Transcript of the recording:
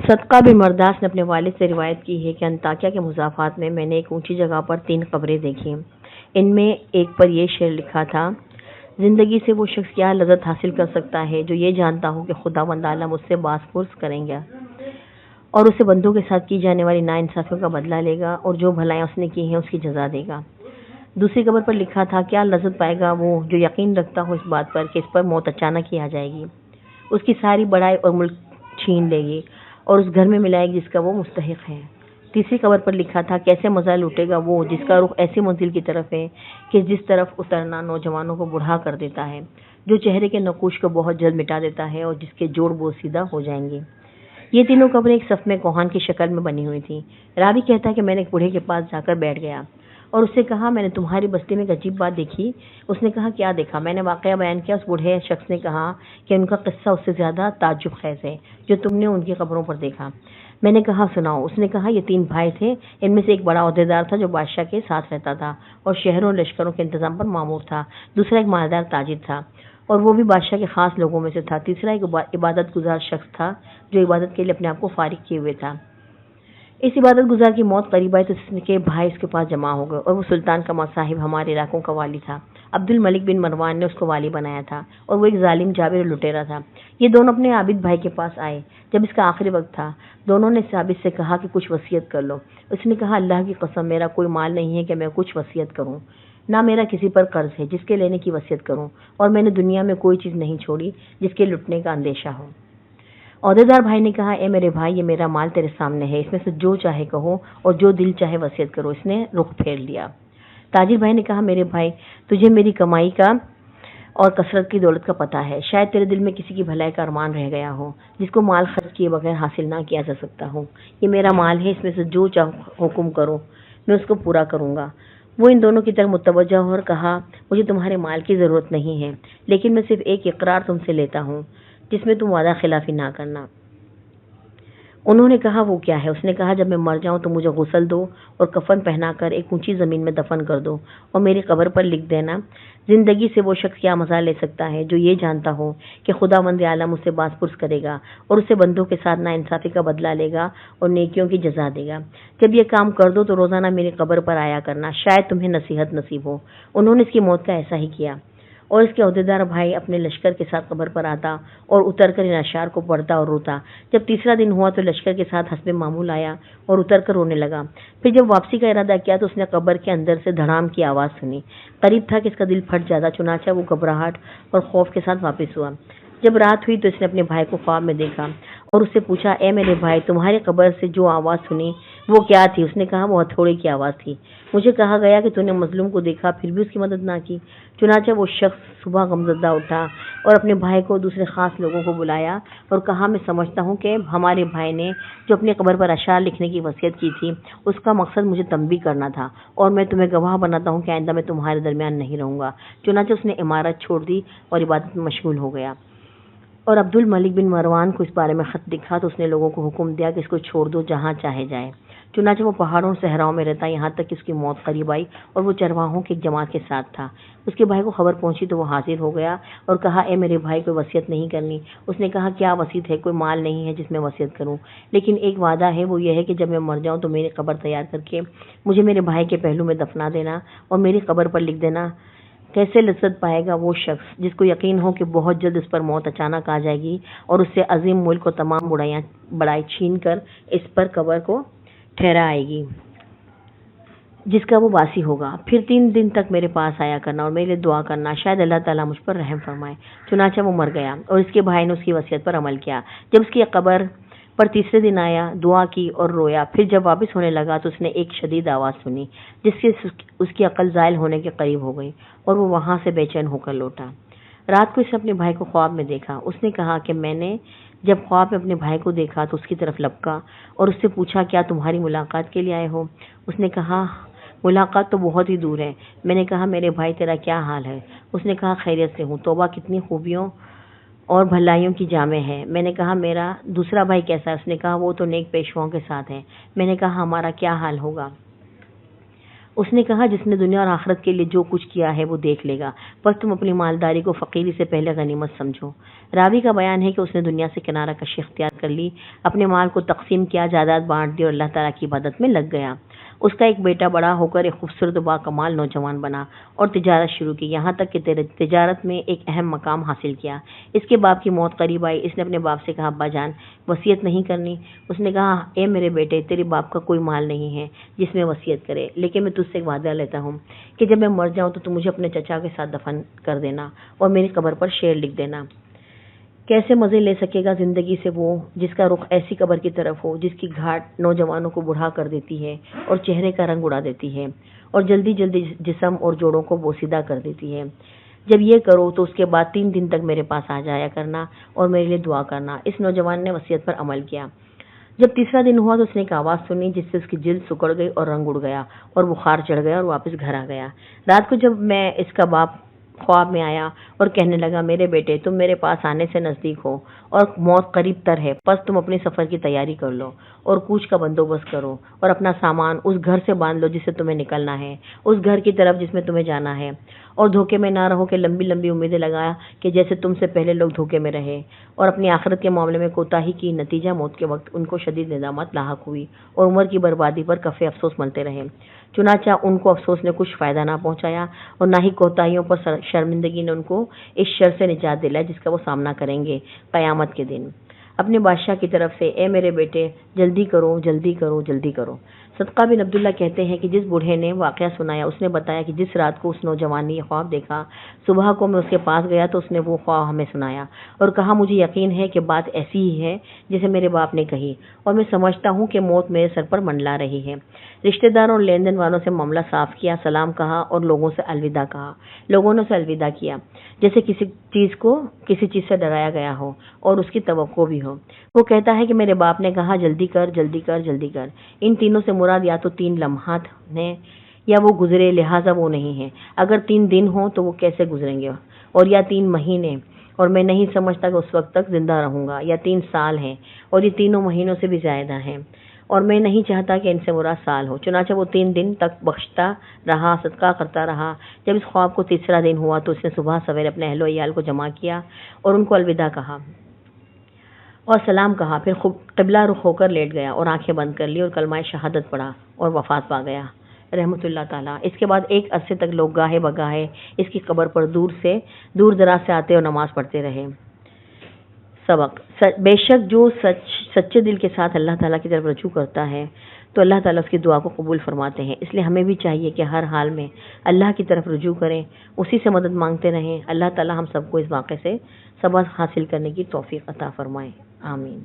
صدقہ بن مرداس نے اپنے والد سے روایت کی ہے کہ انطاکیہ کے مضافات میں نے ایک اونچی جگہ پر 3 قبریں دیکھی۔ ان میں ایک پر یہ شعر لکھا تھا: زندگی سے وہ شخص کیا لذت حاصل کر سکتا ہے جو یہ جانتا ہو کہ خداوند عالم اس سے باز پرس کریں گا اور اسے بندوں کے ساتھ کی جانے والی ناانصافیوں کا بدلہ لے گا اور جو بھلائیاں اس نے کی ہیں اس کی جزا دے گا۔ دوسری قبر پر لکھا تھا: کیا لذت پائے گا وہ جو یقین رکھتا ہو اس بات پر کہ اس پر موت اچانک ہی آ جائے گی، اس کی ساری بڑائی اور ملک چھین لے گی اور اس گھر میں ملائے گی جس کا وہ مستحق ہے۔ تیسری قبر پر لکھا تھا: کیسے مزہ لوٹے گا وہ جس کا رخ ایسی منزل کی طرف ہے کہ جس طرف اترنا نوجوانوں کو بوڑھا کر دیتا ہے، جو چہرے کے نقوش کو بہت جلد مٹا دیتا ہے اور جس کے جوڑ بوسیدہ ہو جائیں گے۔ یہ تینوں قبریں ایک صف میں کوہان کی شکل میں بنی ہوئی تھیں۔ راوی کہتا ہے کہ میں نے ایک بوڑھے کے پاس جا کر بیٹھ گیا اور اس سے کہا: میں نے تمہاری بستی میں ایک عجیب بات دیکھی۔ اس نے کہا: کیا دیکھا؟ میں نے واقعہ بیان کیا۔ اس بوڑھے شخص نے کہا کہ ان کا قصہ اس سے زیادہ تعجب خیز ہے جو تم نے ان کی قبروں پر دیکھا۔ میں نے کہا: سناؤ۔ اس نے کہا: یہ 3 بھائی تھے، ان میں سے ایک بڑا عہدیدار تھا جو بادشاہ کے ساتھ رہتا تھا اور شہروں اور لشکروں کے انتظام پر مامور تھا۔ دوسرا ایک مالدار تاجر تھا اور وہ بھی بادشاہ کے خاص لوگوں میں سے تھا۔ تیسرا ایک عبادت گزار شخص تھا جو عبادت کے لیے اپنے آپ کو فارغ کیے ہوئے تھا۔ اس عبادت گزار کی موت قریب آئی تو اس کے بھائی اس کے پاس جمع ہو گئے اور وہ سلطان کا مصاحب ہمارے علاقوں کا والی تھا۔ عبد الملک بن مروان نے اس کو والی بنایا تھا اور وہ ایک ظالم جابر اور لٹیرا تھا۔ یہ دونوں اپنے عابد بھائی کے پاس آئے جب اس کا آخری وقت تھا۔ دونوں نے عابد سے کہا کہ کچھ وصیت کر لو۔ اس نے کہا: اللہ کی قسم، میرا کوئی مال نہیں ہے کہ میں کچھ وصیت کروں، نہ میرا کسی پر قرض ہے جس کے لینے کی وصیت کروں، اور میں نے دنیا میں کوئی چیز نہیں چھوڑی جس کے لٹنے کا اندیشہ ہو۔ عہدیدار بھائی نے کہا: اے میرے بھائی، یہ میرا مال تیرے سامنے ہے، اس میں سے جو چاہے کہو اور جو دل چاہے وصیت کرو۔ اس نے رخ پھیر لیا۔ تاجر بھائی نے کہا: میرے بھائی، تجھے میری کمائی کا اور کثرت کی دولت کا پتہ ہے، شاید تیرے دل میں کسی کی بھلائی کا ارمان رہ گیا ہو جس کو مال خرچ کیے بغیر حاصل نہ کیا جا سکتا ہو۔ یہ میرا مال ہے، اس میں سے جو چاہو حکم کرو، میں اس کو پورا کروں گا۔ وہ ان دونوں کی طرف متوجہ ہو اور کہا: مجھے تمہارے مال کی ضرورت نہیں ہے، لیکن میں صرف ایک اقرار تم سے لیتا ہوں جس میں تم وعدہ خلافی نہ کرنا۔ انہوں نے کہا: وہ کیا ہے؟ اس نے کہا: جب میں مر جاؤں تو مجھے غسل دو اور کفن پہنا کر ایک اونچی زمین میں دفن کر دو اور میری قبر پر لکھ دینا: زندگی سے وہ شخص کیا مزہ لے سکتا ہے جو یہ جانتا ہو کہ خداوند عالم اسے باز پرس کرے گا اور اسے بندوں کے ساتھ ناانصافی کا بدلہ لے گا اور نیکیوں کی جزا دے گا۔ جب یہ کام کر دو تو روزانہ میری قبر پر آیا کرنا، شاید تمہیں نصیحت نصیب ہو۔ انہوں نے اس کی موت کا ایسا ہی کیا اور اس کے عہدیدار بھائی اپنے لشکر کے ساتھ قبر پر آتا اور اتر کر ان اشعار کو پڑھتا اور روتا۔ جب تیسرا دن ہوا تو لشکر کے ساتھ حسب معمول آیا اور اتر کر رونے لگا۔ پھر جب واپسی کا ارادہ کیا تو اس نے قبر کے اندر سے دھڑام کی آواز سنی۔ قریب تھا کہ اس کا دل پھٹ جاتا، چنانچہ وہ گھبراہٹ اور خوف کے ساتھ واپس ہوا۔ جب رات ہوئی تو اس نے اپنے بھائی کو خواب میں دیکھا اور اس سے پوچھا: اے میرے بھائی، تمہاری قبر سے جو آواز سنی وہ کیا تھی؟ اس نے کہا: وہ ہتھوڑے کی آواز تھی۔ مجھے کہا گیا کہ تو نے مظلوم کو دیکھا پھر بھی اس کی مدد نہ کی۔ چنانچہ وہ شخص صبح غمزدہ اٹھا اور اپنے بھائی کو دوسرے خاص لوگوں کو بلایا اور کہا: میں سمجھتا ہوں کہ ہمارے بھائی نے جو اپنی قبر پر اشعار لکھنے کی وصیت کی تھی اس کا مقصد مجھے تنبیہ کرنا تھا، اور میں تمہیں گواہ بناتا ہوں کہ آئندہ میں تمہارے درمیان نہیں رہوں گا۔ چنانچہ اس نے عمارت چھوڑ دی اور عبادت میں مشغول ہو گیا۔ اور عبد الملک بن مروان کو اس بارے میں خط لکھا تو اس نے لوگوں کو حکم دیا کہ اس کو چھوڑ دو جہاں چاہے جائے۔ چنانچہ وہ پہاڑوں اور صحراؤں میں رہتا یہاں تک کہ اس کی موت قریب آئی اور وہ چرواہوں کی ایک جماعت کے ساتھ تھا۔ اس کے بھائی کو خبر پہنچی تو وہ حاضر ہو گیا اور کہا: اے میرے بھائی، کوئی وصیت نہیں کرنی؟ اس نے کہا: کیا وصیت ہے؟ کوئی مال نہیں ہے جس میں وصیت کروں، لیکن ایک وعدہ ہے، وہ یہ ہے کہ جب میں مر جاؤں تو میری قبر تیار کر کے مجھے میرے بھائی کے پہلو میں دفنا دینا اور میری قبر پر لکھ دینا: کیسے لذت پائے گا وہ شخص جس کو یقین ہو کہ بہت جلد اس پر موت اچانک آ جائے گی اور اس سے عظیم ملک اور تمام بڑائی چھین کر اس پر قبر کو ٹھہرا آئے گی جس کا وہ باسی ہوگا۔ پھر 3 دن تک میرے پاس آیا کرنا اور میرے لیے دعا کرنا، شاید اللہ تعالیٰ مجھ پر رحم فرمائے۔ چنانچہ وہ مر گیا اور اس کے بھائی نے اس کی وصیت پر عمل کیا۔ جب اس کی قبر پر تیسرے دن آیا، دعا کی اور رویا۔ پھر جب واپس ہونے لگا تو اس نے ایک شدید آواز سنی جس سے اس کی عقل زائل ہونے کے قریب ہو گئی اور وہ وہاں سے بے چین ہو کر لوٹا۔ رات کو اس نے اپنے بھائی کو خواب میں دیکھا۔ اس نے کہا کہ میں نے جب خواب میں اپنے بھائی کو دیکھا تو اس کی طرف لپکا اور اس سے پوچھا: کیا تمہاری ملاقات کے لیے آئے ہو؟ اس نے کہا: ملاقات تو بہت ہی دور ہے۔ میں نے کہا: میرے بھائی، تیرا کیا حال ہے؟ اس نے کہا: خیریت سے ہوں۔ توبہ کتنی خوبیوں اور بھلائیوں کی جامع ہے۔ میں نے کہا: میرا دوسرا بھائی کیسا ہے؟ اس نے کہا: وہ تو نیک پیشواؤں کے ساتھ ہے۔ میں نے کہا: ہمارا کیا حال ہوگا؟ اس نے کہا جس نے دنیا اور آخرت کے لیے جو کچھ کیا ہے وہ دیکھ لے گا، بس تم اپنی مالداری کو فقیری سے پہلے غنیمت سمجھو۔ راوی کا بیان ہے کہ اس نے دنیا سے کنارہ کشی اختیار کر لی، اپنے مال کو تقسیم کیا، جائیداد بانٹ دی اور اللہ تعالیٰ کی عبادت میں لگ گیا۔ اس کا ایک بیٹا بڑا ہو کر ایک خوبصورت و باکمال نوجوان بنا اور تجارت شروع کی، یہاں تک کہ تجارت میں ایک اہم مقام حاصل کیا۔ اس کے باپ کی موت قریب آئی، اس نے اپنے باپ سے کہا ابا جان وصیت نہیں کرنی؟ اس نے کہا اے میرے بیٹے، تیرے باپ کا کوئی مال نہیں ہے جس میں وصیت کرے، لیکن میں تجھ سے ایک وعدہ لیتا ہوں کہ جب میں مر جاؤں تو مجھے اپنے چچا کے ساتھ دفن کر دینا اور میری قبر پر شعر لکھ دینا۔ کیسے مزے لے سکے گا زندگی سے وہ جس کا رخ ایسی قبر کی طرف ہو جس کی گھاٹ نوجوانوں کو بوڑھا کر دیتی ہے اور چہرے کا رنگ اڑا دیتی ہے اور جلدی جلدی جسم اور جوڑوں کو بوسیدہ کر دیتی ہے۔ جب یہ کرو تو اس کے بعد 3 دن تک میرے پاس آ جایا کرنا اور میرے لیے دعا کرنا۔ اس نوجوان نے وصیت پر عمل کیا۔ جب تیسرا دن ہوا تو اس نے ایک آواز سنی جس سے اس کی جلد سکڑ گئی اور رنگ اڑ گیا اور بخار چڑھ گیا اور واپس گھر آ گیا۔ رات کو جب میں اس کا باپ خواب میں آیا اور کہنے لگا میرے بیٹے تم میرے پاس آنے سے نزدیک ہو اور موت قریب تر ہے، پس تم اپنے سفر کی تیاری کر لو اور کوچ کا بندوبست کرو اور اپنا سامان اس گھر سے باندھ لو جس سے تمہیں نکلنا ہے، اس گھر کی طرف جس میں تمہیں جانا ہے، اور دھوکے میں نہ رہو کہ لمبی لمبی امیدیں لگایا کہ جیسے تم سے پہلے لوگ دھوکے میں رہے اور اپنی آخرت کے معاملے میں کوتاہی کی، نتیجہ موت کے وقت ان کو شدید ندامت لاحق ہوئی اور عمر کی بربادی پر کفے افسوس ملتے رہے۔ چنانچہ ان کو افسوس نے کچھ فائدہ نہ پہنچایا اور نہ ہی کوتاہیوں پر شرمندگی نے ان کو اس شر سے نجات دلائی جس کا وہ سامنا کریں گے قیامت کے دن۔ اپنے بادشاہ کی طرف سے اے میرے بیٹے جلدی کرو جلدی کرو جلدی کرو۔ صدقہ بن عبداللہ کہتے ہیں کہ جس بوڑھے نے واقعہ سنایا اس نے بتایا کہ جس رات کو اس نوجوان نے یہ خواب دیکھا، صبح کو میں اس کے پاس گیا تو اس نے وہ خواب ہمیں سنایا اور کہا مجھے یقین ہے کہ بات ایسی ہی ہے جسے میرے باپ نے کہی اور میں سمجھتا ہوں کہ موت میرے سر پر منڈلا رہی ہے۔ رشتہ داروں اور لین دین والوں سے معاملہ صاف کیا، سلام کہا اور لوگوں سے الوداع کہا۔ لوگوں نے اسے الوداع کیا جیسے کسی چیز سے ڈرایا گیا ہو اور اس کی توقع بھی ہو۔ وہ کہتا ہے کہ میرے باپ نے کہا جلدی کر جلدی کر جلدی کر۔ ان تینوں سے مراد یا تو 3 لمحات ہیں یا وہ گزرے، لہٰذا وہ نہیں ہیں۔ اگر 3 دن ہوں تو وہ کیسے گزریں گے، اور یا 3 مہینے اور میں نہیں سمجھتا کہ اس وقت تک زندہ رہوں گا، یا 3 سال ہیں اور یہ تینوں مہینوں سے بھی زیادہ ہیں اور میں نہیں چاہتا کہ ان سے مراد سال ہو۔ چنانچہ وہ 3 دن تک بخشتا رہا، صدقہ کرتا رہا۔ جب اس خواب کو تیسرا دن ہوا تو اس نے صبح سویرے اپنے اہل و عیال کو جمع کیا اور ان کو الوداع کہا اور سلام کہا، پھر قبلہ رخ ہو کر لیٹ گیا اور آنکھیں بند کر لی اور کلمہ شہادت پڑھا اور وفات پا گیا رحمۃ اللہ تعالیٰ۔ اس کے بعد ایک عرصے تک لوگ گاہے بگاہے اس کی قبر پر دور دراز سے آتے اور نماز پڑھتے رہے۔ سبق: بے شک جو سچے دل کے ساتھ اللہ تعالیٰ کی طرف رجوع کرتا ہے تو اللہ تعالیٰ اس کی دعا کو قبول فرماتے ہیں، اس لیے ہمیں بھی چاہیے کہ ہر حال میں اللہ کی طرف رجوع کریں، اسی سے مدد مانگتے رہیں۔ اللہ تعالیٰ ہم سب کو اس واقعے سے سبق حاصل کرنے کی توفیق عطا فرمائے، آمین۔